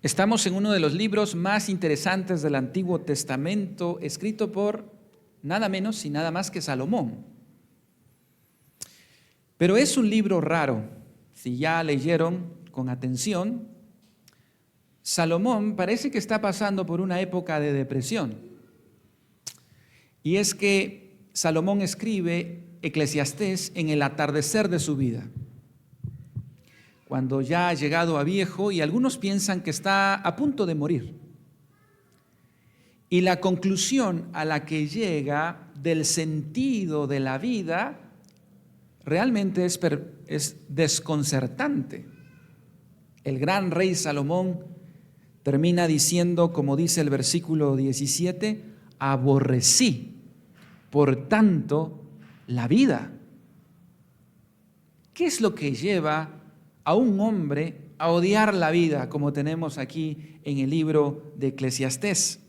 Estamos en uno de los libros más interesantes del Antiguo Testamento, escrito por nada menos y nada más que Salomón. Pero es un libro raro. Si ya leyeron con atención, Salomón parece que está pasando por una época de depresión. Y es que Salomón escribe Eclesiastés en el atardecer de su vida, cuando ya ha llegado a viejo y algunos piensan que está a punto de morir. Y la conclusión a la que llega del sentido de la vida realmente es desconcertante. El gran rey Salomón termina diciendo, como dice el versículo 17, aborrecí, por tanto, la vida. ¿Qué es lo que lleva a un hombre a odiar la vida, como tenemos aquí en el libro de Eclesiastés?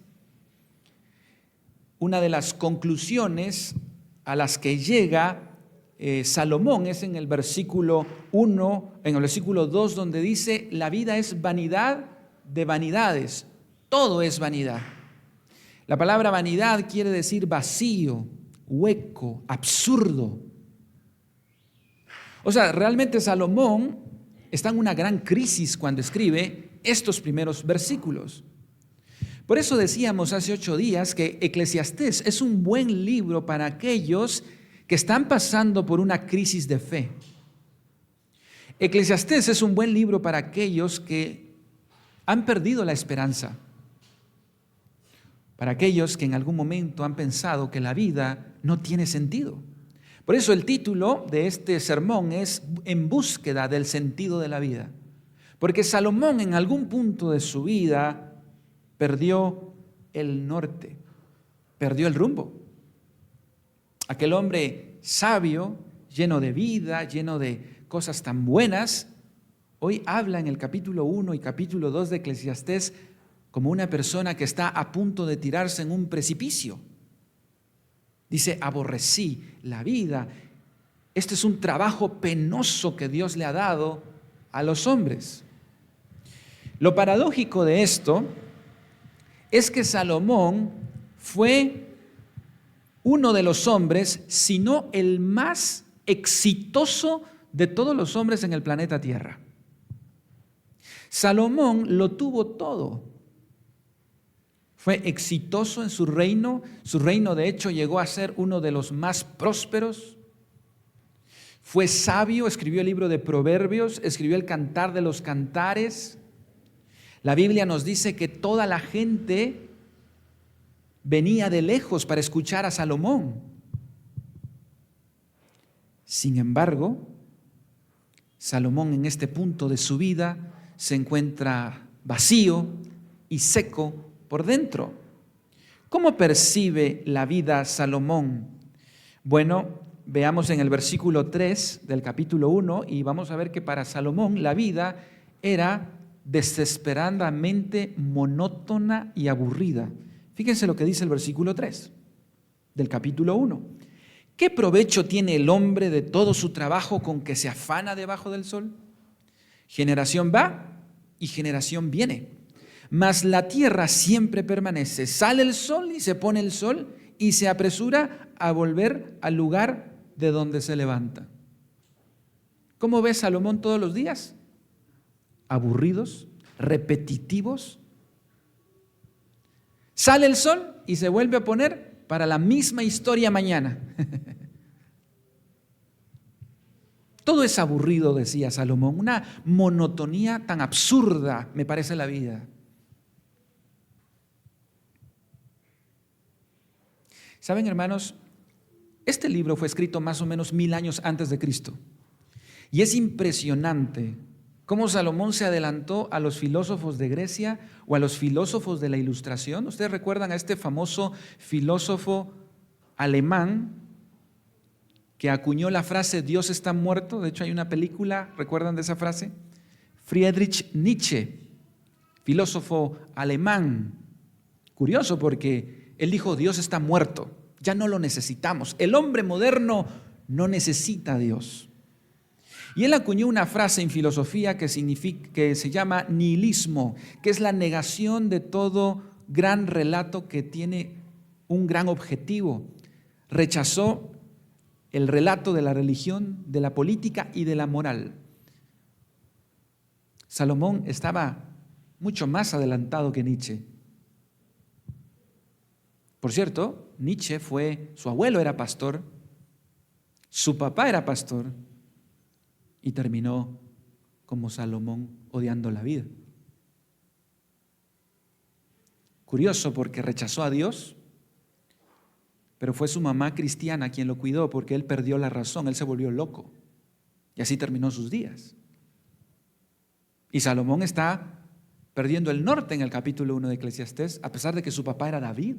Una de las conclusiones a las que llega Salomón es en el versículo 1, en el versículo 2, donde dice, la vida es vanidad de vanidades, todo es vanidad. La palabra vanidad quiere decir vacío, hueco, absurdo. O sea, realmente Salomón está en una gran crisis cuando escribe estos primeros versículos. Por eso decíamos hace 8 días que Eclesiastés es un buen libro para aquellos que están pasando por una crisis de fe. Eclesiastés es un buen libro para aquellos que han perdido la esperanza, para aquellos que en algún momento han pensado que la vida no tiene sentido. Por eso el título de este sermón es En búsqueda del sentido de la vida. Porque Salomón en algún punto de su vida perdió el norte, perdió el rumbo. Aquel hombre sabio, lleno de vida, lleno de cosas tan buenas, hoy habla en el capítulo 1 y capítulo 2 de Eclesiastés como una persona que está a punto de tirarse en un precipicio. Dice, aborrecí la vida. Este es un trabajo penoso que Dios le ha dado a los hombres. Lo paradójico de esto es que Salomón fue uno de los hombres, si no el más exitoso de todos los hombres en el planeta Tierra. Salomón lo tuvo todo. Fue exitoso en su reino de hecho llegó a ser uno de los más prósperos. Fue sabio, escribió el libro de Proverbios, escribió el Cantar de los Cantares. La Biblia nos dice que toda la gente venía de lejos para escuchar a Salomón. Sin embargo, Salomón en este punto de su vida se encuentra vacío y seco por dentro. ¿Cómo percibe la vida Salomón? Bueno, veamos en el versículo 3 del capítulo 1 y vamos a ver que para Salomón la vida era desesperadamente monótona y aburrida. Fíjense lo que dice el versículo 3 del capítulo 1. ¿Qué provecho tiene el hombre de todo su trabajo con que se afana debajo del sol? Generación va y generación viene, mas la tierra siempre permanece. Sale el sol y se pone el sol y se apresura a volver al lugar de donde se levanta. ¿Cómo ve Salomón todos los días? Aburridos, repetitivos. Sale el sol y se vuelve a poner para la misma historia mañana. Todo es aburrido, decía Salomón, una monotonía tan absurda me parece la vida. ¿Saben, hermanos? Este libro fue escrito más o menos 1000 años antes de Cristo. Y es impresionante cómo Salomón se adelantó a los filósofos de Grecia o a los filósofos de la Ilustración. Ustedes recuerdan a este famoso filósofo alemán que acuñó la frase Dios está muerto. De hecho hay una película, ¿recuerdan de esa frase? Friedrich Nietzsche, filósofo alemán. Curioso porque él dijo Dios está muerto, ya no lo necesitamos. El hombre moderno no necesita a Dios. Y él acuñó una frase en filosofía que se llama nihilismo, que es la negación de todo gran relato que tiene un gran objetivo. Rechazó el relato de la religión, de la política y de la moral. Salomón estaba mucho más adelantado que Nietzsche. Por cierto, Nietzsche su abuelo era pastor, su papá era pastor y terminó como Salomón odiando la vida. Curioso porque rechazó a Dios, pero fue su mamá cristiana quien lo cuidó porque él perdió la razón, él se volvió loco y así terminó sus días. Y Salomón está perdiendo el norte en el capítulo 1 de Eclesiastés, a pesar de que su papá era David.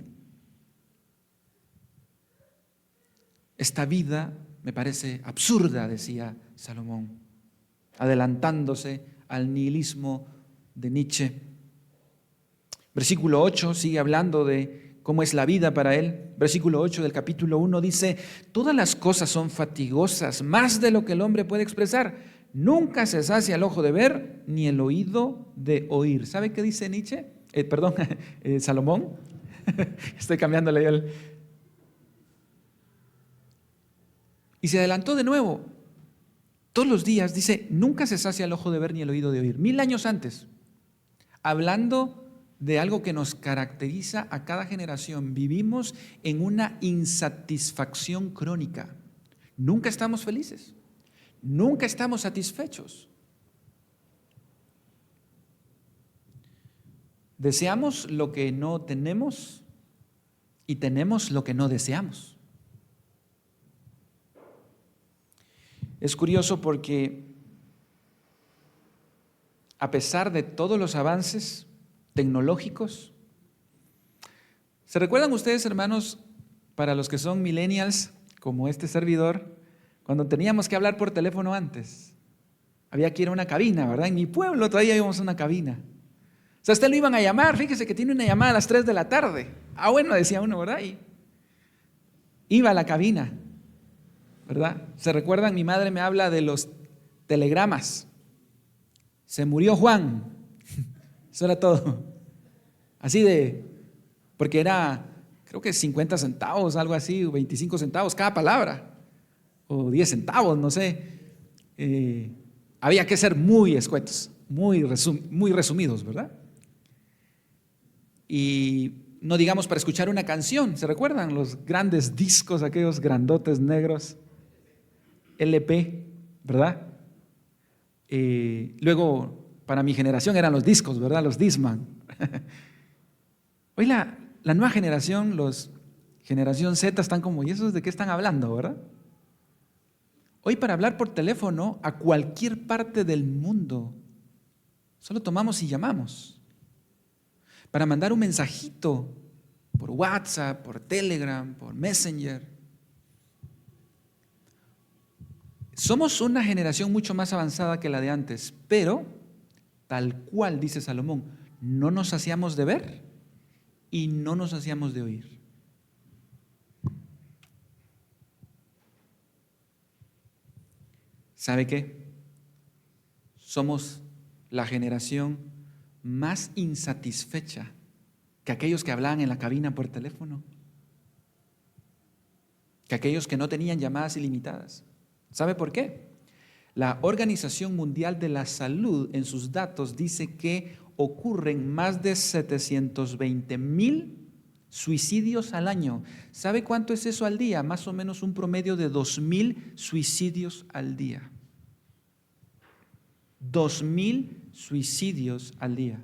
Esta vida me parece absurda, decía Salomón, adelantándose al nihilismo de Nietzsche. Versículo 8 sigue hablando de cómo es la vida para él. Versículo 8 del capítulo 1 dice: todas las cosas son fatigosas, más de lo que el hombre puede expresar. Nunca se sacia el ojo de ver, ni el oído de oír. ¿Sabe qué dice Nietzsche? Salomón. Estoy cambiándole el... Y se adelantó de nuevo. Todos los días dice: nunca se sacia el ojo de ver ni el oído de oír. 1000 años antes, hablando de algo que nos caracteriza a cada generación, vivimos en una insatisfacción crónica. Nunca estamos felices, nunca estamos satisfechos. Deseamos lo que no tenemos y tenemos lo que no deseamos. Es curioso porque a pesar de todos los avances tecnológicos, ¿se recuerdan ustedes, hermanos, para los que son millennials, como este servidor, cuando teníamos que hablar por teléfono antes? Había que ir a una cabina, ¿verdad? En mi pueblo todavía íbamos a una cabina. O sea, a usted lo iban a llamar, fíjese que tiene una llamada a las 3 de la tarde. Ah, bueno, decía uno, ¿verdad? Y iba a la cabina, ¿verdad? ¿Se recuerdan? Mi madre me habla de los telegramas. Se murió Juan. Eso era todo. Así porque era, creo que 50 centavos, algo así, o 25 centavos cada palabra, o 10 centavos, no sé. Había que ser muy escuetos, muy resumidos, ¿verdad? Y no digamos para escuchar una canción, ¿se recuerdan? Los grandes discos, aquellos grandotes negros, LP, ¿verdad? Luego, para mi generación eran los discos, ¿verdad? Los Discman. Hoy la nueva generación, generación Z, están como, ¿y esos de qué están hablando, verdad? Hoy para hablar por teléfono a cualquier parte del mundo, solo tomamos y llamamos. Para mandar un mensajito por WhatsApp, por Telegram, por Messenger. Somos una generación mucho más avanzada que la de antes, pero tal cual dice Salomón, no nos saciamos de ver y no nos saciamos de oír. ¿Sabe qué? Somos la generación más insatisfecha que aquellos que hablaban en la cabina por teléfono, que aquellos que no tenían llamadas ilimitadas. ¿Sabe por qué? La Organización Mundial de la Salud en sus datos dice que ocurren más de 720,000 suicidios al año. ¿Sabe cuánto es eso al día? Más o menos un promedio de 2,000 suicidios al día. 2,000 suicidios al día.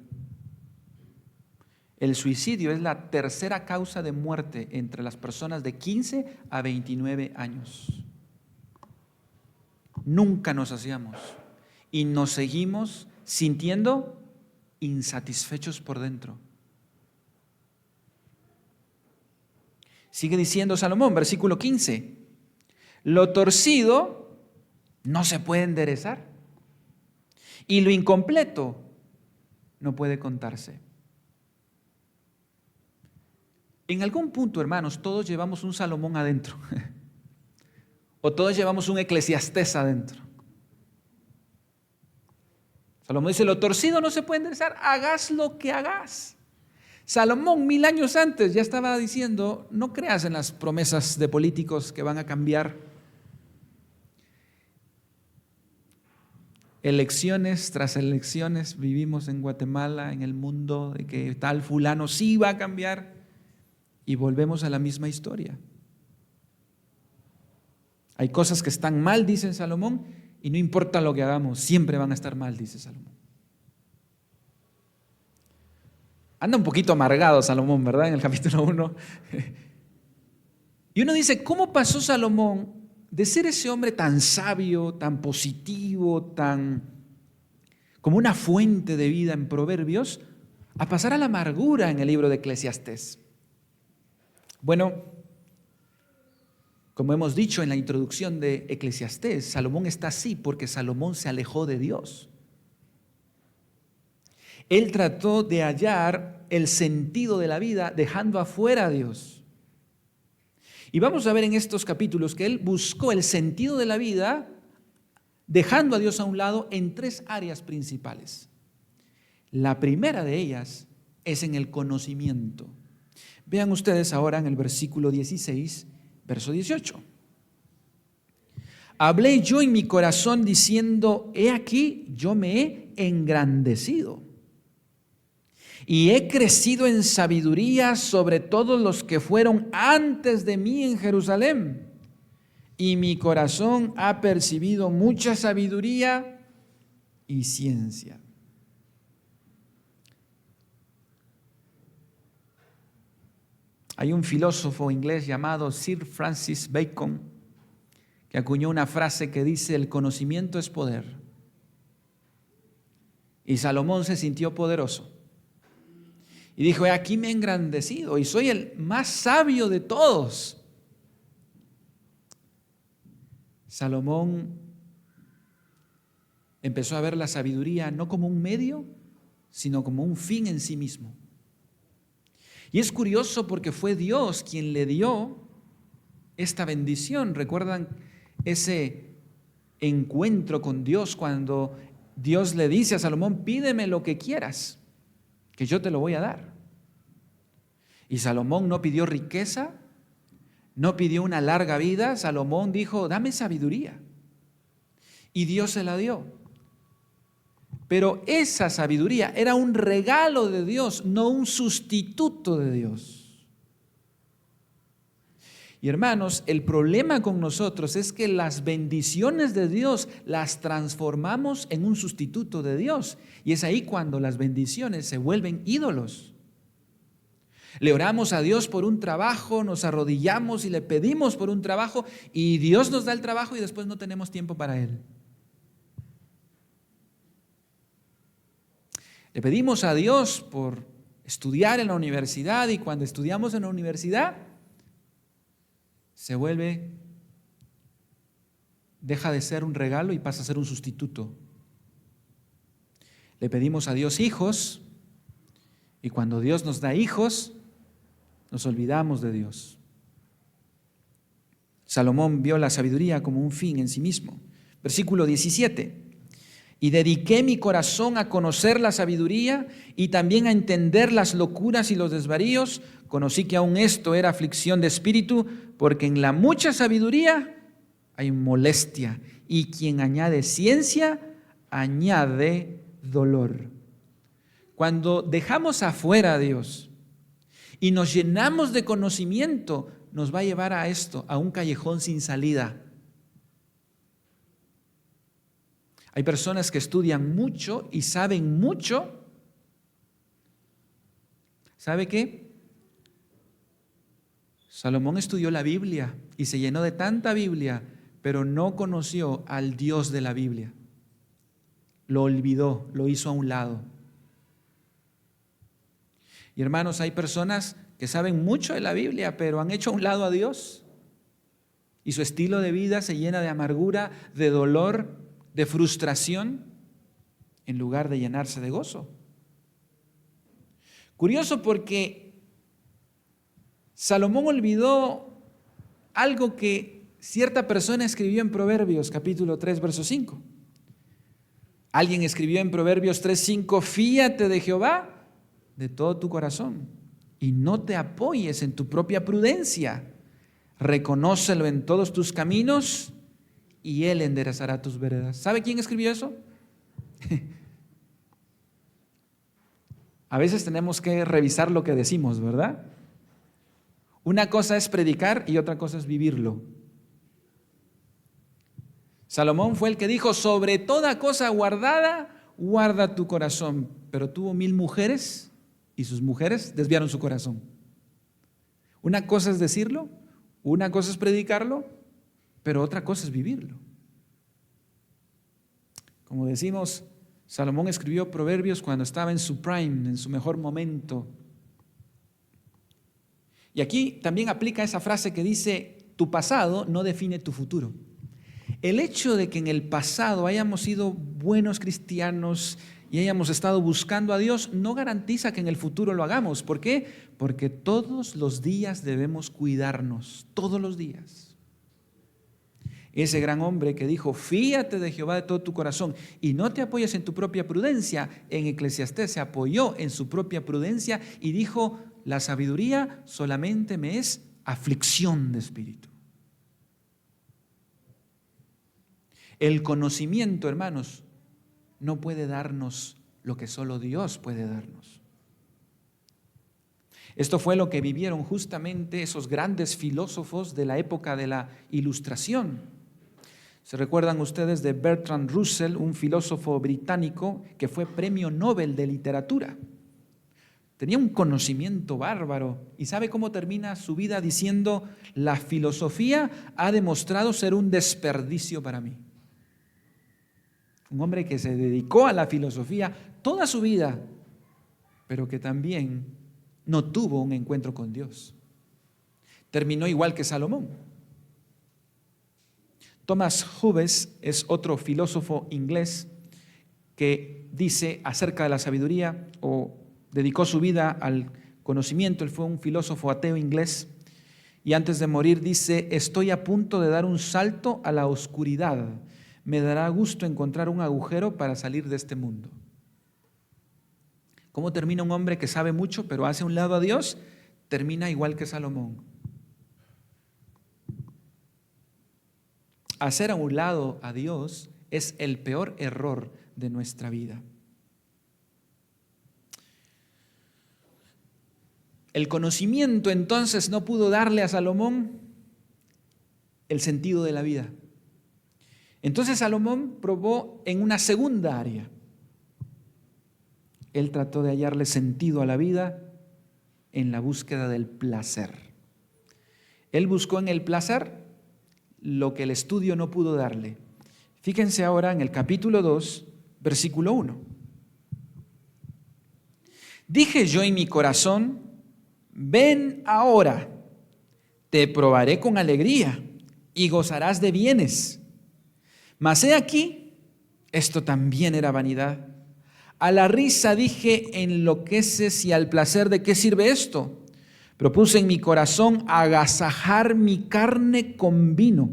El suicidio es la tercera causa de muerte entre las personas de 15 a 29 años. Nunca nos hacíamos y nos seguimos sintiendo insatisfechos por dentro. Sigue diciendo Salomón, versículo 15, lo torcido no se puede enderezar y lo incompleto no puede contarse. En algún punto, hermanos, todos llevamos un Salomón adentro o todos llevamos un Eclesiastés adentro. Salomón dice, lo torcido no se puede enderezar, hagas lo que hagas. Salomón 1000 años antes ya estaba diciendo, no creas en las promesas de políticos que van a cambiar. Elecciones tras elecciones vivimos en Guatemala, en el mundo, de que tal fulano sí va a cambiar y volvemos a la misma historia. Hay cosas que están mal, dice Salomón, y no importa lo que hagamos, siempre van a estar mal, dice Salomón. Anda un poquito amargado Salomón, ¿verdad? En el capítulo 1. Y uno dice, ¿cómo pasó Salomón de ser ese hombre tan sabio, tan positivo, tan como una fuente de vida en Proverbios, a pasar a la amargura en el libro de Eclesiastés? Bueno, como hemos dicho en la introducción de Eclesiastés, Salomón está así porque Salomón se alejó de Dios. Él trató de hallar el sentido de la vida dejando afuera a Dios. Y vamos a ver en estos capítulos que él buscó el sentido de la vida dejando a Dios a un lado en 3 áreas principales. La primera de ellas es en el conocimiento. Vean ustedes ahora en el versículo 16, verso 18. Hablé yo en mi corazón diciendo, he aquí, yo me he engrandecido y he crecido en sabiduría sobre todos los que fueron antes de mí en Jerusalén. Y mi corazón ha percibido mucha sabiduría y ciencia. Hay un filósofo inglés llamado Sir Francis Bacon que acuñó una frase que dice, el conocimiento es poder. Y Salomón se sintió poderoso. Y dijo, aquí me he engrandecido y soy el más sabio de todos. Salomón empezó a ver la sabiduría no como un medio, sino como un fin en sí mismo. Y es curioso porque fue Dios quien le dio esta bendición. ¿Recuerdan ese encuentro con Dios cuando Dios le dice a Salomón, pídeme lo que quieras, que yo te lo voy a dar? Y Salomón no pidió riqueza, no pidió una larga vida. Salomón dijo, dame sabiduría. Y Dios se la dio. Pero esa sabiduría era un regalo de Dios, no un sustituto de Dios. Y hermanos, el problema con nosotros es que las bendiciones de Dios las transformamos en un sustituto de Dios. Y es ahí cuando las bendiciones se vuelven ídolos. Le oramos a Dios por un trabajo, nos arrodillamos y le pedimos por un trabajo y Dios nos da el trabajo y después no tenemos tiempo para Él. Le pedimos a Dios por estudiar en la universidad y cuando estudiamos en la universidad deja de ser un regalo y pasa a ser un sustituto. Le pedimos a Dios hijos y cuando Dios nos da hijos, nos olvidamos de Dios. Salomón vio la sabiduría como un fin en sí mismo. Versículo 17. Y dediqué mi corazón a conocer la sabiduría y también a entender las locuras y los desvaríos. Conocí que aún esto era aflicción de espíritu, porque en la mucha sabiduría hay molestia, y quien añade ciencia, añade dolor. Cuando dejamos afuera a Dios y nos llenamos de conocimiento, nos va a llevar a esto, a un callejón sin salida. Hay personas que estudian mucho y saben mucho. ¿Sabe qué? Salomón estudió la Biblia y se llenó de tanta Biblia, pero no conoció al Dios de la Biblia. Lo olvidó, lo hizo a un lado. Y hermanos, hay personas que saben mucho de la Biblia, pero han hecho a un lado a Dios. Y su estilo de vida se llena de amargura, de dolor, de frustración, en lugar de llenarse de gozo. Curioso porque Salomón olvidó algo que cierta persona escribió en Proverbios, capítulo 3, verso 5. Alguien escribió en Proverbios 3:5, fíate de Jehová de todo tu corazón y no te apoyes en tu propia prudencia. Reconócelo en todos tus caminos y Él enderezará tus veredas. ¿Sabe quién escribió eso? A veces tenemos que revisar lo que decimos, ¿verdad? Una cosa es predicar y otra cosa es vivirlo. Salomón fue el que dijo, sobre toda cosa guardada, guarda tu corazón. Pero tuvo 1000 mujeres y sus mujeres desviaron su corazón. Una cosa es decirlo, una cosa es predicarlo, pero otra cosa es vivirlo. Como decimos, Salomón escribió Proverbios cuando estaba en su prime, en su mejor momento. Y aquí también aplica esa frase que dice, tu pasado no define tu futuro. El hecho de que en el pasado hayamos sido buenos cristianos y hayamos estado buscando a Dios no garantiza que en el futuro lo hagamos. ¿Por qué? Porque todos los días debemos cuidarnos, todos los días. Ese gran hombre que dijo, fíate de Jehová de todo tu corazón y no te apoyes en tu propia prudencia, en Eclesiastés se apoyó en su propia prudencia y dijo, la sabiduría solamente me es aflicción de espíritu. El conocimiento, hermanos, no puede darnos lo que solo Dios puede darnos. Esto fue lo que vivieron justamente esos grandes filósofos de la época de la Ilustración. ¿Se recuerdan ustedes de Bertrand Russell, un filósofo británico que fue premio Nobel de literatura? Tenía un conocimiento bárbaro. ¿Y sabe cómo termina su vida diciendo, la filosofía ha demostrado ser un desperdicio para mí? Un hombre que se dedicó a la filosofía toda su vida, pero que también no tuvo un encuentro con Dios. Terminó igual que Salomón. Thomas Hobbes es otro filósofo inglés que dice acerca de la sabiduría o dedicó su vida al conocimiento. Él fue un filósofo ateo inglés y antes de morir dice, estoy a punto de dar un salto a la oscuridad. Me dará gusto encontrar un agujero para salir de este mundo. ¿Cómo termina un hombre que sabe mucho pero hace a un lado a Dios? Termina igual que Salomón. Hacer a un lado a Dios es el peor error de nuestra vida. El conocimiento entonces no pudo darle a Salomón el sentido de la vida. Entonces Salomón probó en una segunda área. Él trató de hallarle sentido a la vida en la búsqueda del placer. Él buscó en el placer lo que el estudio no pudo darle. Fíjense ahora en el capítulo 2, versículo 1. Dije yo en mi corazón, ven ahora, te probaré con alegría y gozarás de bienes. Mas he aquí, esto también era vanidad. A la risa dije, enloqueces, y al placer, ¿de qué sirve esto? Propuse en mi corazón agasajar mi carne con vino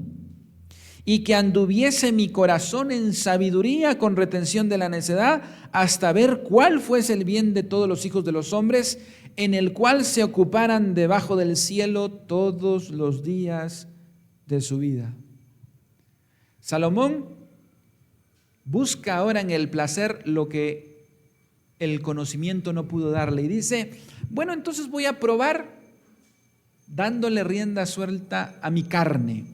y que anduviese mi corazón en sabiduría con retención de la necedad hasta ver cuál fuese el bien de todos los hijos de los hombres, en el cual se ocuparan debajo del cielo todos los días de su vida. Salomón busca ahora en el placer lo que el conocimiento no pudo darle y dice, bueno, entonces voy a probar dándole rienda suelta a mi carne.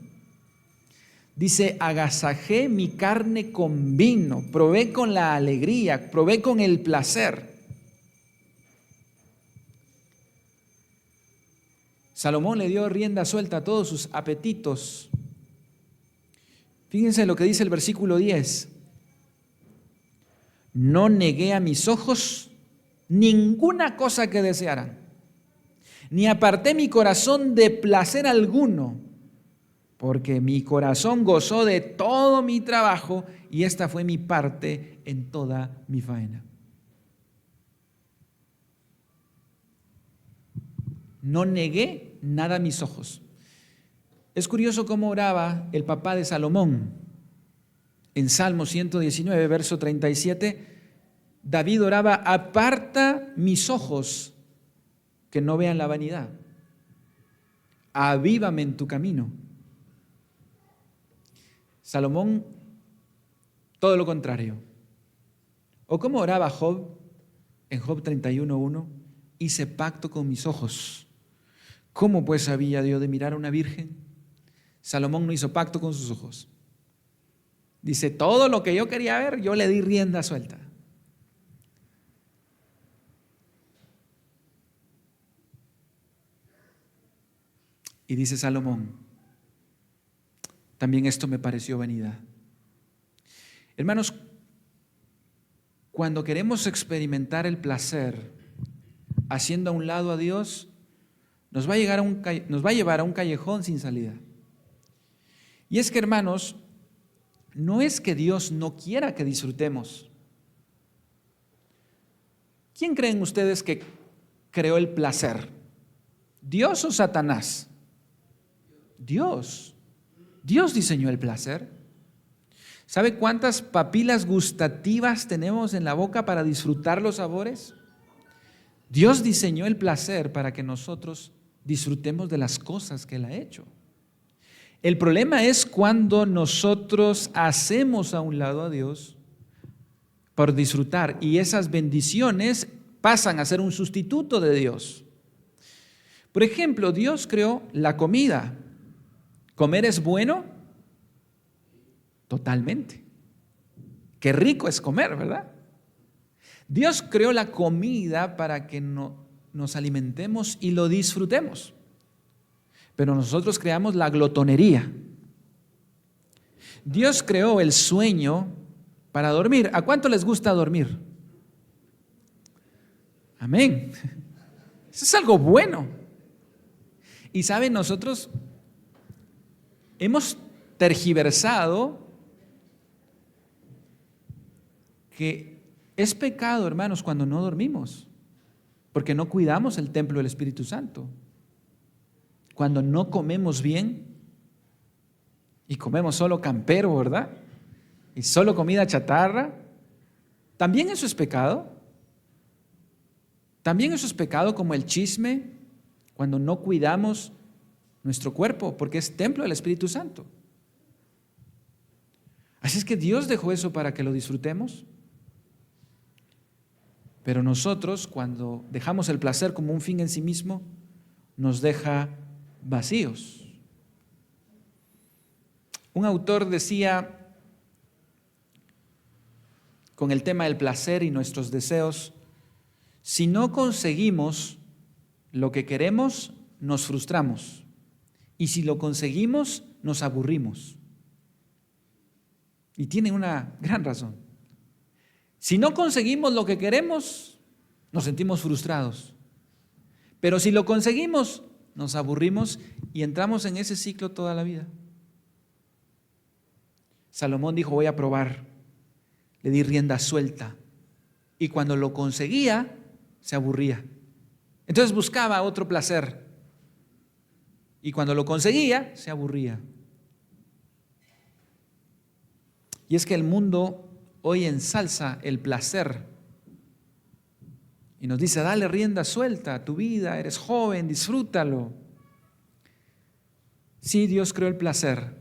Dice, agasajé mi carne con vino, probé con la alegría, probé con el placer. Salomón le dio rienda suelta a todos sus apetitos. Fíjense lo que dice el versículo 10. No negué a mis ojos ninguna cosa que desearan, ni aparté mi corazón de placer alguno, porque mi corazón gozó de todo mi trabajo y esta fue mi parte en toda mi faena. No negué nada a mis ojos. Es curioso cómo oraba el papá de Salomón. En Salmo 119, verso 37, David oraba: aparta mis ojos que no vean la vanidad. Avívame en tu camino. Salomón, todo lo contrario. ¿O cómo oraba Job en Job 31:1? Hice pacto con mis ojos. ¿Cómo pues había yo de mirar a una virgen? Salomón no hizo pacto con sus ojos. Dice: todo lo que yo quería ver, yo le di rienda suelta. Y dice Salomón: también esto me pareció vanidad. Hermanos, cuando queremos experimentar el placer haciendo a un lado a Dios, nos va a llevar a un callejón sin salida. Y es que, hermanos, no es que Dios no quiera que disfrutemos. ¿Quién creen ustedes que creó el placer? ¿Dios o Satanás? Dios. Dios diseñó el placer. ¿Sabe cuántas papilas gustativas tenemos en la boca para disfrutar los sabores? Dios diseñó el placer para que nosotros disfrutemos de las cosas que Él ha hecho. El problema es cuando nosotros hacemos a un lado a Dios por disfrutar y esas bendiciones pasan a ser un sustituto de Dios. Por ejemplo, Dios creó la comida. ¿Comer es bueno? Totalmente. Qué rico es comer, ¿verdad? Dios creó la comida para que nos alimentemos y lo disfrutemos. Pero nosotros creamos la glotonería. Dios creó el sueño para dormir. ¿A cuánto les gusta dormir? Amén. Eso es algo bueno. Y saben, nosotros hemos tergiversado que es pecado, hermanos, cuando no dormimos, porque no cuidamos el templo del Espíritu Santo. Cuando no comemos bien y comemos solo campero, ¿verdad? Y solo comida chatarra, también eso es pecado. También eso es pecado, como el chisme, cuando no cuidamos nuestro cuerpo, porque es templo del Espíritu Santo. Así es que Dios dejó eso para que lo disfrutemos. Pero nosotros, cuando dejamos el placer como un fin en sí mismo, nos deja vacíos. Un autor decía, con el tema del placer y nuestros deseos: si no conseguimos lo que queremos, nos frustramos. Y si lo conseguimos, nos aburrimos. Y tiene una gran razón. Si no conseguimos lo que queremos, nos sentimos frustrados. Pero si lo conseguimos, nos aburrimos y entramos en ese ciclo toda la vida. Salomón dijo: voy a probar. Le di rienda suelta. Y cuando lo conseguía, se aburría. Entonces buscaba otro placer. Y cuando lo conseguía, se aburría. Y es que el mundo hoy ensalza el placer y nos dice: dale rienda suelta a tu vida, eres joven, disfrútalo. Sí, Dios creó el placer,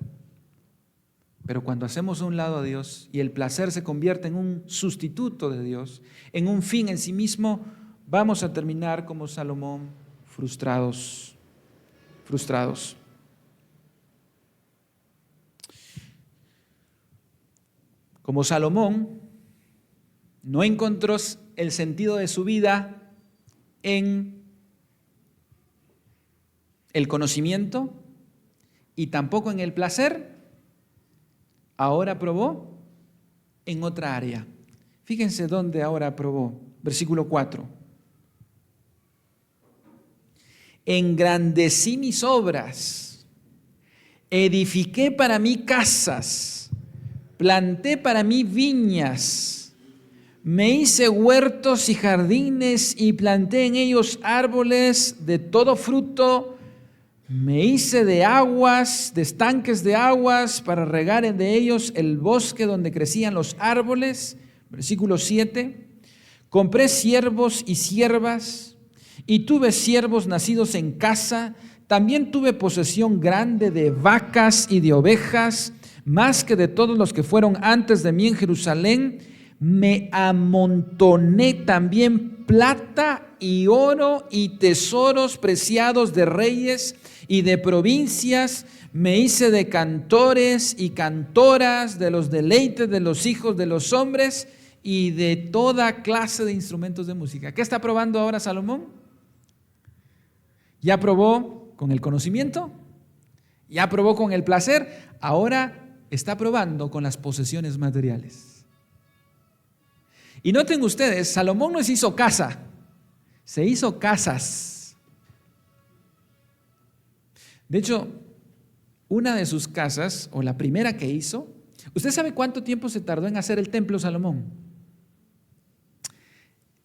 pero cuando hacemos a un lado a Dios y el placer se convierte en un sustituto de Dios, en un fin en sí mismo, vamos a terminar como Salomón, frustrados. Como Salomón no encontró el sentido de su vida en el conocimiento y tampoco en el placer, ahora probó en otra área. Fíjense dónde ahora probó. Versículo 4. Engrandecí mis obras, edifiqué para mí casas, planté para mí viñas, me hice huertos y jardines y planté en ellos árboles de todo fruto, Me hice de aguas, de estanques de aguas, para regar de ellos el bosque donde crecían los árboles. Versículo 7. Compré siervos y siervas, y tuve siervos nacidos en casa. También tuve posesión grande de vacas y de ovejas, más que de todos los que fueron antes de mí en Jerusalén. Me amontoné también plata y oro y tesoros preciados de reyes y de provincias. Me hice de cantores y cantoras, de los deleites de los hijos de los hombres y de toda clase de instrumentos de música. ¿Qué está probando ahora Salomón? Ya probó con el conocimiento, ya probó con el placer, ahora está probando con las posesiones materiales. Y noten ustedes, Salomón no se hizo casa, se hizo casas. De hecho, una de sus casas, o la primera que hizo, ¿usted sabe cuánto tiempo se tardó en hacer el templo Salomón?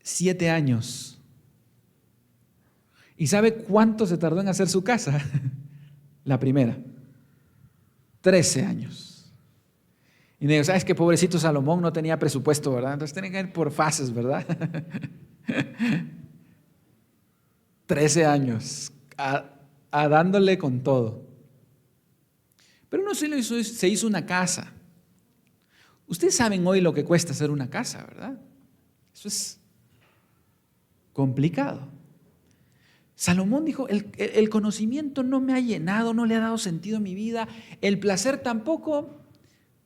7 años. ¿Y sabe cuánto se tardó en hacer su casa? La primera. 13 años. Y me digo, ¿sabes qué? Pobrecito Salomón no tenía presupuesto, ¿verdad? Entonces tenía que ir por fases, ¿verdad? 13 años a dándole con todo. Pero no se hizo una casa. Ustedes saben hoy lo que cuesta hacer una casa, ¿verdad? Eso es complicado. Salomón dijo, el conocimiento no me ha llenado, no le ha dado sentido a mi vida, el placer tampoco.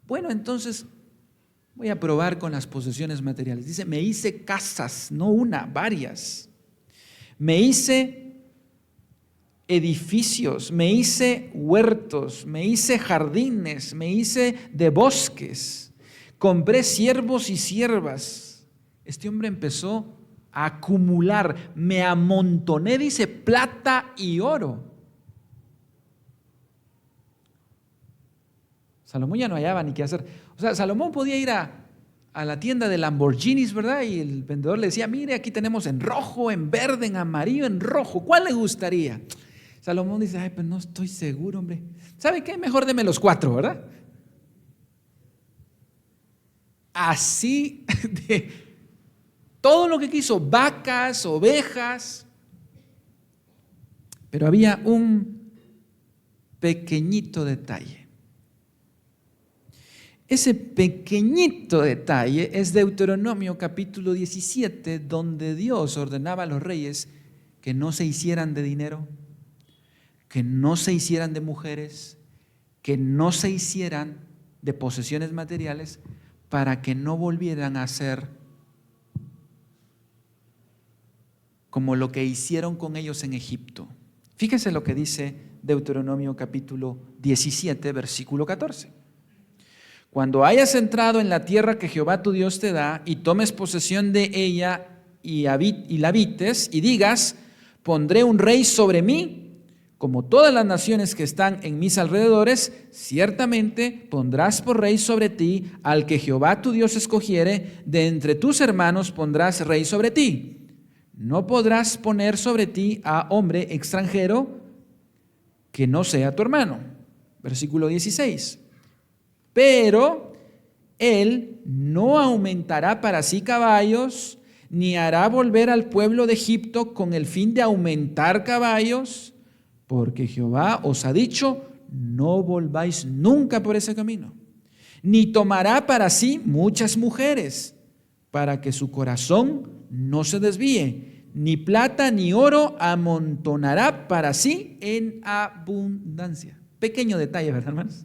Bueno, entonces voy a probar con las posesiones materiales. Dice, me hice casas, no una, varias. Me hice edificios, me hice huertos, me hice jardines, me hice de bosques. Compré siervos y siervas. Este hombre empezó a acumular, me amontoné, dice, plata y oro. Salomón ya no hallaba ni qué hacer. O sea, Salomón podía ir a la tienda de Lamborghinis, ¿verdad? Y el vendedor le decía, mire, aquí tenemos en rojo, en verde, en amarillo, en rojo. ¿Cuál le gustaría? Salomón dice, ay, pues no estoy seguro, hombre. ¿Sabe qué? Mejor deme los 4, ¿verdad? Así de todo lo que quiso, vacas, ovejas. Pero había un pequeñito detalle. Ese pequeñito detalle es Deuteronomio capítulo 17, donde Dios ordenaba a los reyes que no se hicieran de dinero, que no se hicieran de mujeres, que no se hicieran de posesiones materiales, para que no volvieran a ser como lo que hicieron con ellos en Egipto. Fíjese lo que dice Deuteronomio capítulo 17, versículo 14. Cuando hayas entrado en la tierra que Jehová tu Dios te da y tomes posesión de ella y la habites y digas, pondré un rey sobre mí, como todas las naciones que están en mis alrededores, ciertamente pondrás por rey sobre ti al que Jehová tu Dios escogiere, de entre tus hermanos pondrás rey sobre ti. No podrás poner sobre ti a hombre extranjero que no sea tu hermano. Versículo 16. Pero él no aumentará para sí caballos, ni hará volver al pueblo de Egipto con el fin de aumentar caballos, porque Jehová os ha dicho, no volváis nunca por ese camino. Ni tomará para sí muchas mujeres, para que su corazón no se desvíe. Ni plata ni oro amontonará para sí en abundancia. Pequeño detalle, ¿verdad, hermanos?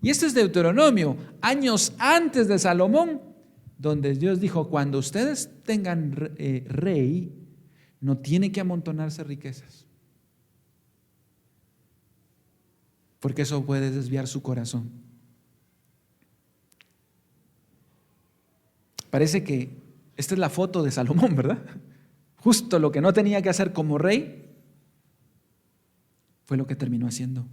Y esto es Deuteronomio, años antes de Salomón, donde Dios dijo, cuando ustedes tengan rey, no tiene que amontonarse riquezas, porque eso puede desviar su corazón. Parece que esta es la foto de Salomón, ¿verdad? Justo lo que no tenía que hacer como rey, fue lo que terminó haciendo.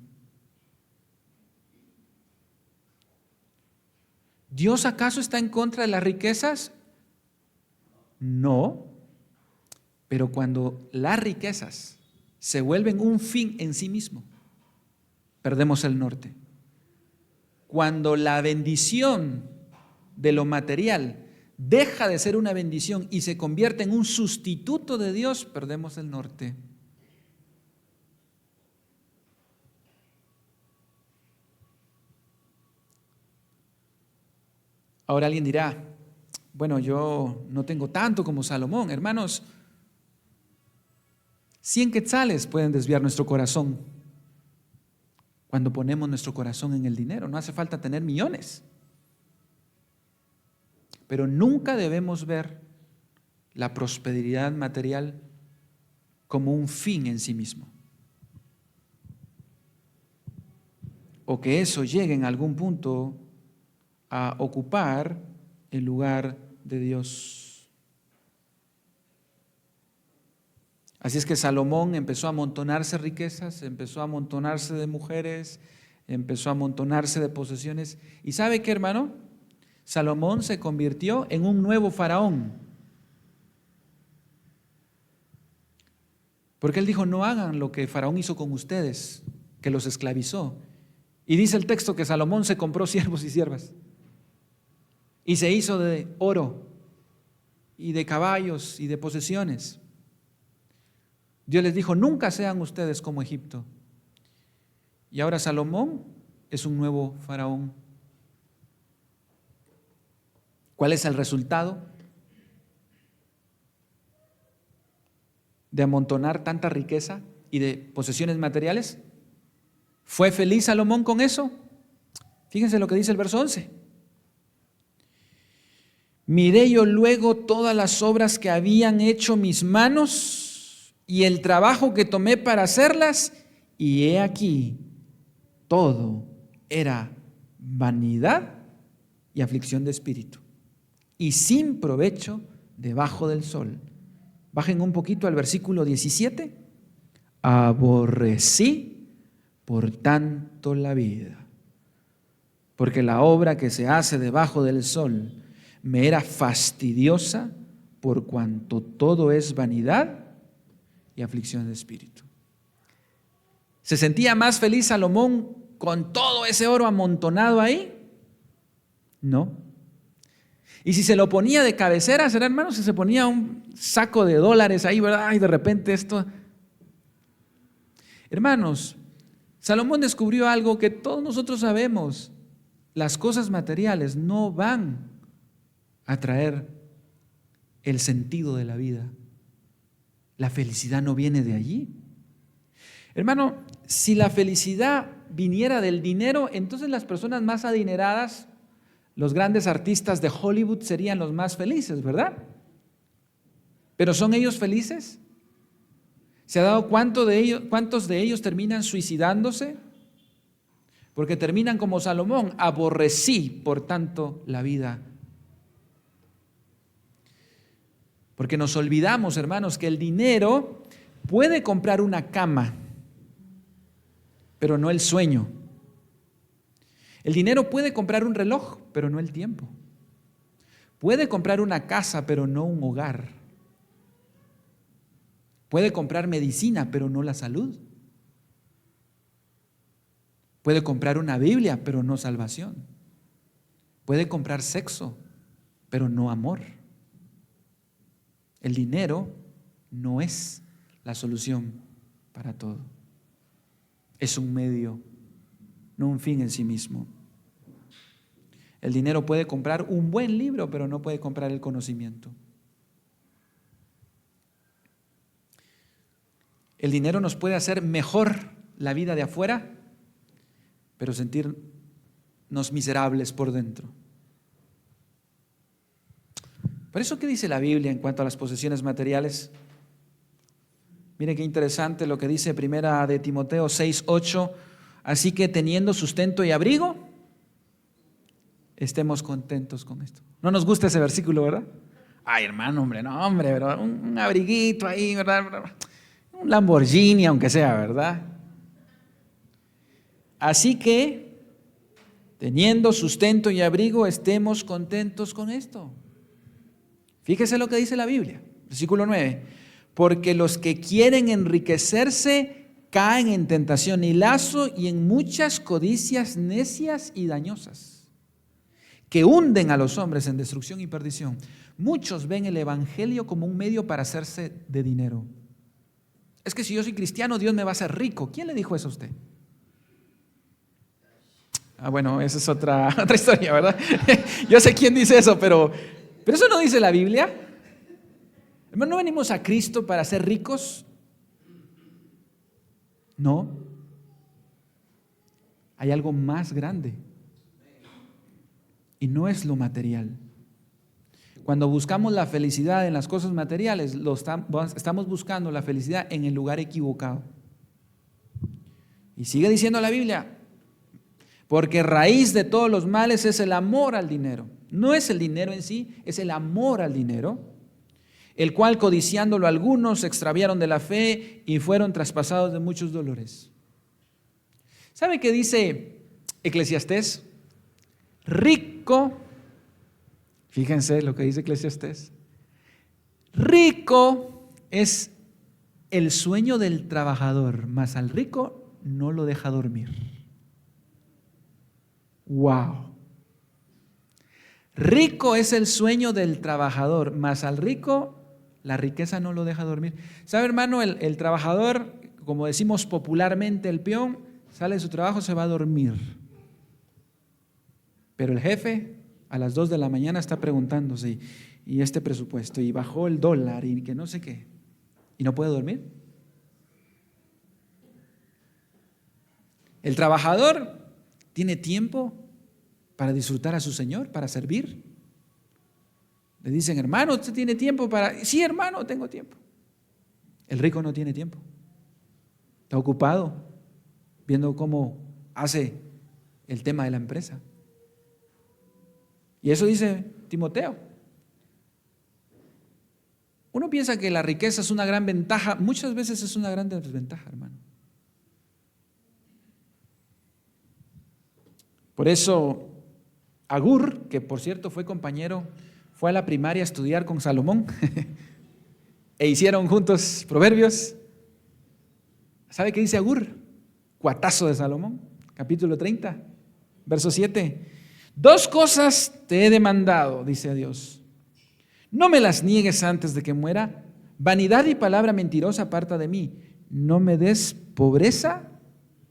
¿Dios acaso está en contra de las riquezas? No, pero cuando las riquezas se vuelven un fin en sí mismo, perdemos el norte. Cuando la bendición de lo material deja de ser una bendición y se convierte en un sustituto de Dios, perdemos el norte. Ahora alguien dirá, bueno, yo no tengo tanto como Salomón. Hermanos, 100 quetzales pueden desviar nuestro corazón cuando ponemos nuestro corazón en el dinero. No hace falta tener millones. Pero nunca debemos ver la prosperidad material como un fin en sí mismo. O que eso llegue en algún punto a ocupar el lugar de Dios. Así es que Salomón empezó a amontonarse riquezas, empezó a amontonarse de mujeres, empezó a amontonarse de posesiones. ¿Y sabe qué, hermano? Salomón se convirtió en un nuevo faraón. Porque él dijo, no hagan lo que Faraón hizo con ustedes, que los esclavizó. Y dice el texto que Salomón se compró siervos y siervas. Y se hizo de oro y de caballos y de posesiones. Dios les dijo, nunca sean ustedes como Egipto. Y ahora Salomón es un nuevo faraón. ¿Cuál es el resultado de amontonar tanta riqueza y de posesiones materiales? ¿Fue feliz Salomón con eso? Fíjense lo que dice el verso 11. Miré yo luego todas las obras que habían hecho mis manos y el trabajo que tomé para hacerlas, y he aquí, todo era vanidad y aflicción de espíritu, y sin provecho debajo del sol. Bajen un poquito al versículo 17. Aborrecí por tanto la vida, porque la obra que se hace debajo del sol me era fastidiosa, por cuanto todo es vanidad y aflicción de espíritu. ¿Se sentía más feliz Salomón con todo ese oro amontonado ahí? No. Y si se lo ponía de cabecera, ¿será, hermano? Si se ponía un saco de dólares ahí, ¿verdad? Y de repente esto. Hermanos, Salomón descubrió algo que todos nosotros sabemos. Las cosas materiales no van a traer el sentido de la vida. La felicidad no viene de allí. Hermano, si la felicidad viniera del dinero, entonces las personas más adineradas, los grandes artistas de Hollywood serían los más felices, ¿verdad? ¿Pero son ellos felices? ¿Se ha dado cuántos de ellos terminan suicidándose? Porque terminan como Salomón, aborrecí por tanto la vida. Porque nos olvidamos, hermanos, que el dinero puede comprar una cama, pero no el sueño. El dinero puede comprar un reloj, pero no el tiempo. Puede comprar una casa, pero no un hogar. Puede comprar medicina, pero no la salud. Puede comprar una Biblia, pero no salvación. Puede comprar sexo, pero no amor. El dinero no es la solución para todo. Es un medio, no un fin en sí mismo. El dinero puede comprar un buen libro, pero no puede comprar el conocimiento. El dinero nos puede hacer mejor la vida de afuera, pero sentirnos miserables por dentro. Por eso, ¿qué dice la Biblia en cuanto a las posesiones materiales? Mire qué interesante lo que dice primera de Timoteo 6:8. Así que teniendo sustento y abrigo, estemos contentos con esto. No nos gusta ese versículo, ¿verdad? Ay, hermano, hombre, no, hombre, ¿verdad? Un abriguito ahí, ¿verdad? Un Lamborghini, aunque sea, ¿verdad? Así que, teniendo sustento y abrigo, estemos contentos con esto. Fíjese lo que dice la Biblia, versículo 9. porque los que quieren enriquecerse caen en tentación y lazo y en muchas codicias necias y dañosas, que hunden a los hombres en destrucción y perdición. Muchos ven el evangelio como un medio para hacerse de dinero. Es que si yo soy cristiano, Dios me va a hacer rico. ¿Quién le dijo eso a usted? Bueno, esa es otra historia, ¿verdad? Yo sé quién dice eso, pero eso no dice la Biblia. Hermano, ¿no venimos a Cristo para ser ricos? No. Hay algo más grande. Y no es lo material. Cuando buscamos la felicidad en las cosas materiales, estamos buscando la felicidad en el lugar equivocado. Y sigue diciendo la Biblia, porque raíz de todos los males es el amor al dinero. No es el dinero en sí, es el amor al dinero, el cual codiciándolo algunos se extraviaron de la fe y fueron traspasados de muchos dolores. ¿Sabe qué dice Eclesiastés? Rico, fíjense lo que dice Eclesiastés, rico es el sueño del trabajador, mas al rico no lo deja dormir. Wow. Rico es el sueño del trabajador, mas al rico la riqueza no lo deja dormir. ¿Sabe, hermano? El trabajador, como decimos popularmente, el peón, sale de su trabajo, se va a dormir. Pero el jefe a las 2 de la mañana está preguntándose, y este presupuesto, y bajó el dólar, y que no sé qué, y no puede dormir. El trabajador tiene tiempo para disfrutar a su Señor, para servir. Le dicen, hermano, ¿usted tiene tiempo para...? Sí, hermano, tengo tiempo. El rico no tiene tiempo. Está ocupado viendo cómo hace el tema de la empresa. Y eso dice Timoteo. Uno piensa que la riqueza es una gran ventaja, muchas veces es una gran desventaja, hermano. Por eso Agur, que por cierto fue compañero, fue a la primaria a estudiar con Salomón e hicieron juntos Proverbios. ¿Sabe qué dice Agur? Cuatazo de Salomón, capítulo 30, verso 7. 2 cosas te he demandado, dice Dios. No me las niegues antes de que muera. Vanidad y palabra mentirosa aparta de mí. No me des pobreza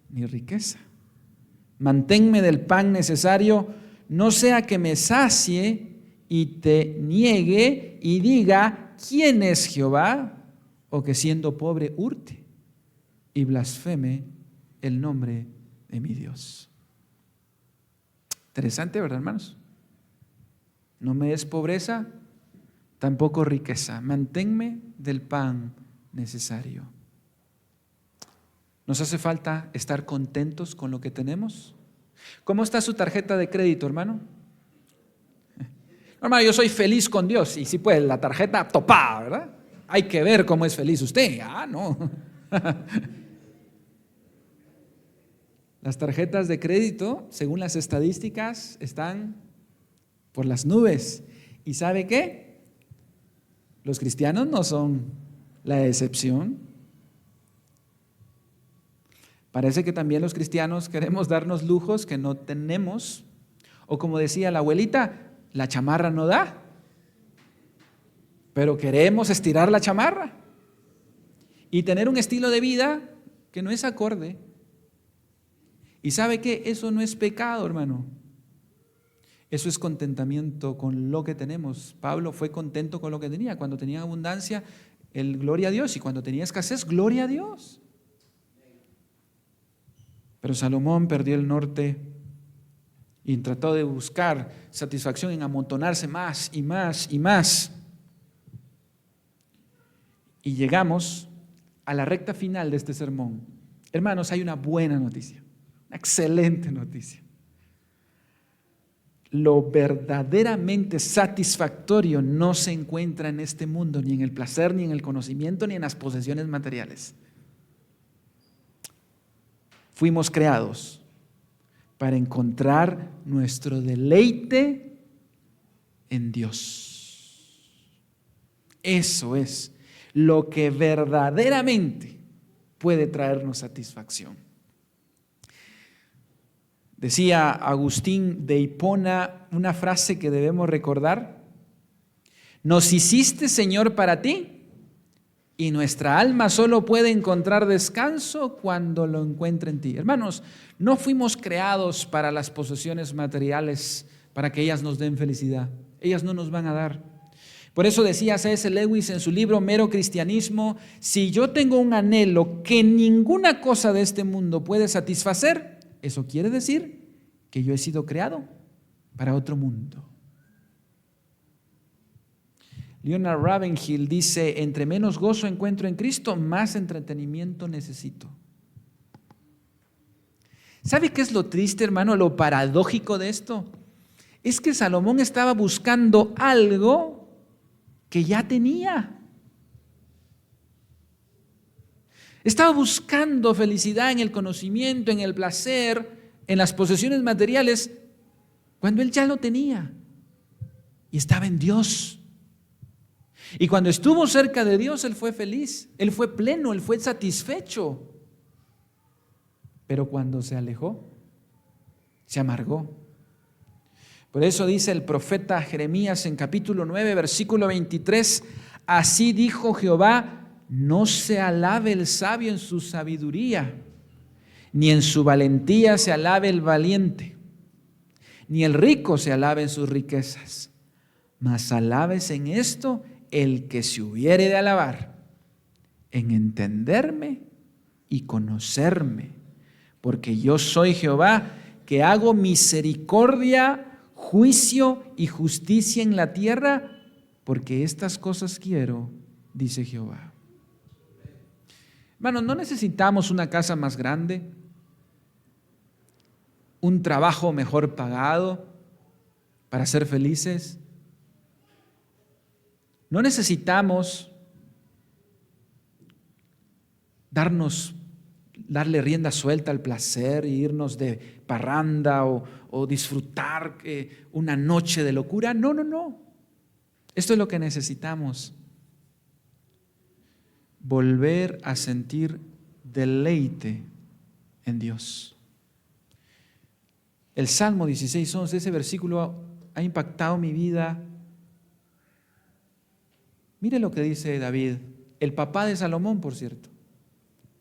ni riqueza. Manténme del pan necesario, no sea que me sacie y te niegue y diga, ¿quién es Jehová? O que siendo pobre hurte y blasfeme el nombre de mi Dios. Interesante, ¿verdad, hermanos? No me des pobreza, tampoco riqueza. Manténme del pan necesario. ¿Nos hace falta estar contentos con lo que tenemos? ¿Cómo está su tarjeta de crédito, hermano? Hermano, yo soy feliz con Dios. Y sí, pues la tarjeta topada, ¿verdad? Hay que ver cómo es feliz usted. No. Las tarjetas de crédito, según las estadísticas, están por las nubes. ¿Y sabe qué? Los cristianos no son la excepción. Parece que también los cristianos queremos darnos lujos que no tenemos. O como decía la abuelita, la chamarra no da, pero queremos estirar la chamarra y tener un estilo de vida que no es acorde. ¿Y sabe qué? Eso no es pecado, hermano. Eso es contentamiento con lo que tenemos. Pablo fue contento con lo que tenía. Cuando tenía abundancia, gloria a Dios. Y cuando tenía escasez, gloria a Dios. Pero Salomón perdió el norte y trató de buscar satisfacción en amontonarse más y más y más. Y llegamos a la recta final de este sermón. Hermanos, hay una buena noticia, una excelente noticia. Lo verdaderamente satisfactorio no se encuentra en este mundo, ni en el placer, ni en el conocimiento, ni en las posesiones materiales. Fuimos creados para encontrar nuestro deleite en Dios. Eso es lo que verdaderamente puede traernos satisfacción. Decía Agustín de Hipona una frase que debemos recordar: nos hiciste, Señor, para ti, y nuestra alma solo puede encontrar descanso cuando lo encuentra en ti. Hermanos, no fuimos creados para las posesiones materiales, para que ellas nos den felicidad. Ellas no nos van a dar. Por eso decía C.S. Lewis en su libro Mero Cristianismo: si yo tengo un anhelo que ninguna cosa de este mundo puede satisfacer, eso quiere decir que yo he sido creado para otro mundo. Leonard Ravenhill dice: entre menos gozo encuentro en Cristo, más entretenimiento necesito. ¿Sabe qué es lo triste, hermano? Lo paradójico de esto es que Salomón estaba buscando algo que ya tenía. Estaba buscando felicidad en el conocimiento, en el placer, en las posesiones materiales, cuando él ya lo tenía y estaba en Dios. Y cuando estuvo cerca de Dios, él fue feliz, él fue pleno, él fue satisfecho. Pero cuando se alejó, se amargó. Por eso dice el profeta Jeremías en capítulo 9, versículo 23: así dijo Jehová, no se alabe el sabio en su sabiduría, ni en su valentía se alabe el valiente, ni el rico se alabe en sus riquezas, mas alabes en esto el que se hubiere de alabar, en entenderme y conocerme, porque yo soy Jehová, que hago misericordia, juicio y justicia en la tierra, porque estas cosas quiero, dice Jehová. Hermanos, no necesitamos una casa más grande, un trabajo mejor pagado para ser felices. No necesitamos darle rienda suelta al placer e irnos de parranda o disfrutar una noche de locura. No. Esto es lo que necesitamos: volver a sentir deleite en Dios. El Salmo 16:11, ese versículo ha impactado mi vida. Mire lo que dice David, el papá de Salomón, por cierto: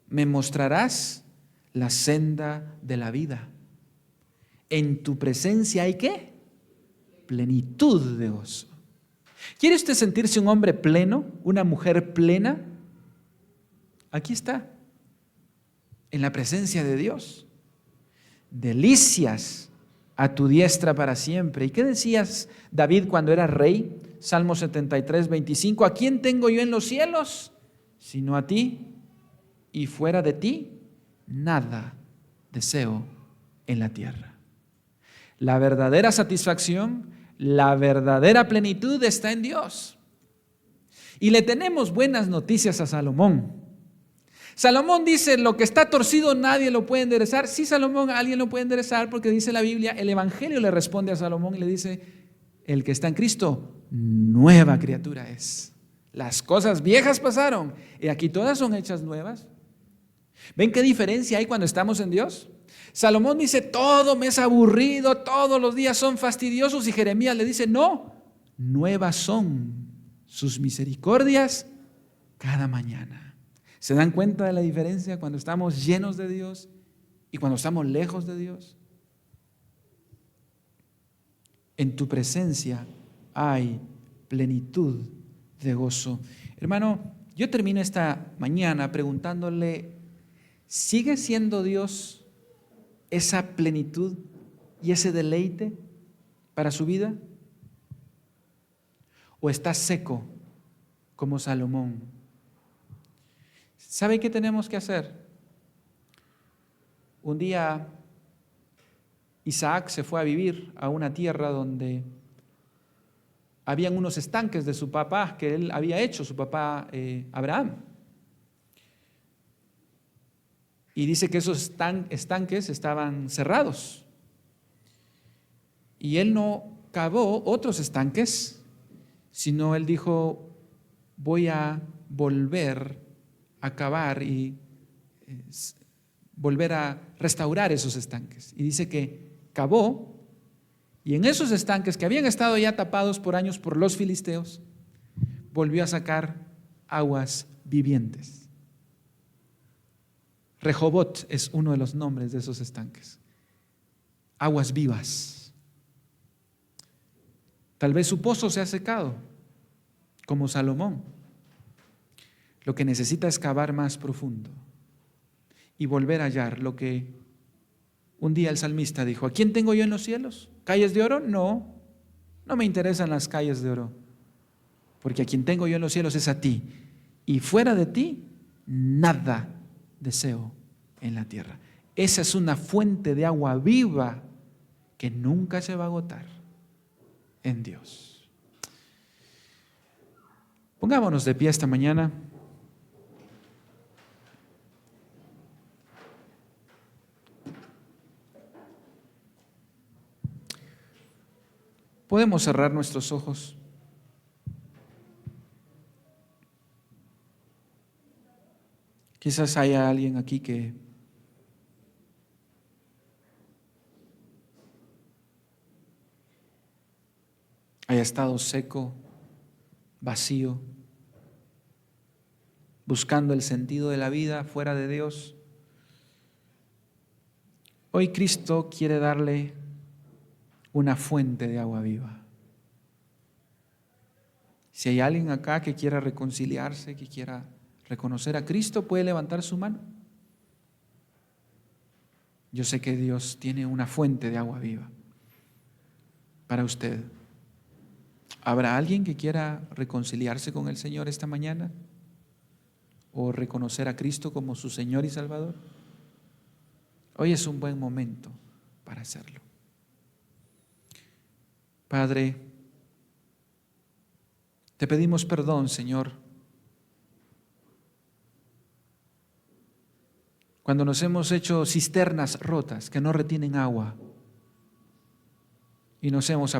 me mostrarás la senda de la vida. En tu presencia hay ¿qué? Plenitud de gozo. ¿Quiere usted sentirse un hombre pleno, una mujer plena? Aquí está, en la presencia de Dios. Delicias a tu diestra para siempre. ¿Y qué decías David cuando era rey? Salmo 73, 25. ¿A quién tengo yo en los cielos sino a ti? Y fuera de ti, nada deseo en la tierra. La verdadera satisfacción, la verdadera plenitud está en Dios. Y le tenemos buenas noticias a Salomón. Salomón dice: lo que está torcido nadie lo puede enderezar. Sí, Salomón, alguien lo puede enderezar, porque dice la Biblia, el Evangelio le responde a Salomón y le dice: el que está en Cristo, nueva criatura es. Las cosas viejas pasaron y aquí todas son hechas nuevas. ¿Ven qué diferencia hay cuando estamos en Dios? Salomón dice: todo me es aburrido, todos los días son fastidiosos. Y Jeremías le dice: no, nuevas son sus misericordias cada mañana. ¿Se dan cuenta de la diferencia cuando estamos llenos de Dios y cuando estamos lejos de Dios? En tu presencia hay plenitud de gozo. Hermano, yo termino esta mañana preguntándole: ¿sigue siendo Dios esa plenitud y ese deleite para su vida? ¿O está seco como Salomón? ¿Sabe qué tenemos que hacer? Un día Isaac se fue a vivir a una tierra donde habían unos estanques de su papá que él había hecho, su papá Abraham. Y dice que esos estanques estaban cerrados. Y él no cavó otros estanques, sino él dijo: voy a volver a cavar y volver a restaurar esos estanques. Y dice que cavó, y en esos estanques que habían estado ya tapados por años por los filisteos, volvió a sacar aguas vivientes. Rehobot es uno de los nombres de esos estanques. Aguas vivas. Tal vez su pozo se ha secado, como Salomón. Lo que necesita es cavar más profundo y volver a hallar lo que un día el salmista dijo: ¿a quién tengo yo en los cielos? ¿Calles de oro? No, no me interesan las calles de oro, porque a quien tengo yo en los cielos es a ti, y fuera de ti nada deseo en la tierra. Esa es una fuente de agua viva que nunca se va a agotar en Dios. Pongámonos de pie esta mañana. Podemos cerrar nuestros ojos. Quizás haya alguien aquí que haya estado seco, vacío, buscando el sentido de la vida fuera de Dios. Hoy Cristo quiere darle una fuente de agua viva. Si hay alguien acá que quiera reconciliarse, que quiera reconocer a Cristo, puede levantar su mano. Yo sé que Dios tiene una fuente de agua viva para usted. ¿Habrá alguien que quiera reconciliarse con el Señor esta mañana? ¿O reconocer a Cristo como su Señor y Salvador? Hoy es un buen momento para hacerlo. Padre, te pedimos perdón, Señor, cuando nos hemos hecho cisternas rotas que no retienen agua y nos hemos